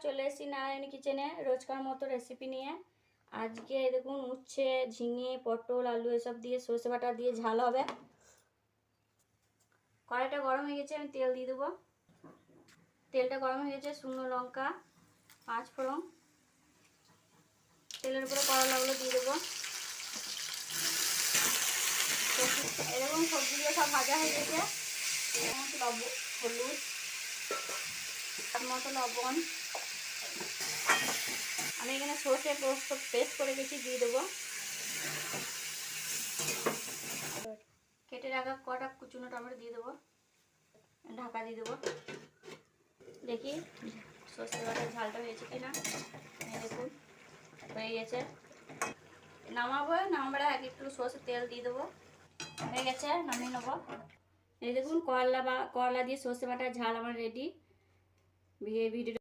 চলে এসেছি নারায়ণী কিচেনে রোজকার মতো রেসিপি নিয়ে। আজকে দেখুন উচ্ছে, ঝিঙে, পটল, আলু এসব দিয়ে সর্ষে বাটা দিয়ে ঝাল হবে। কড়াইটা গরম হয়ে গেছে, আমি তেল দিয়ে দেবো। তেলটা গরম হয়ে গেছে, শুকনো লঙ্কা, 5 ফোড়ন, তেলের উপরে করলাগুলো দিয়ে দেবো। এরকম সবজিগুলো সব ভাজা হয়ে গেছে। হলুদ, তার মতো লবণ, আমি এখানে সর্ষে পেস্ট করে গেছি, দিয়ে দেবো। কেটে রাখা কটা কুচুনো টমেটো দিয়ে দেবো, ঢাকা দিয়ে দেবো। দেখি সর্ষে বাটার ঝালটা হয়েছে কিনা। দেখুন হয়ে গেছে। নামাবার আগে একটু সর্ষের তেল দিয়ে দেবো। হয়ে গেছে, নামিয়ে নেবো। এই দেখুন করলা দিয়ে সর্ষে বাটার ঝাল আমার রেডি। ভিডিও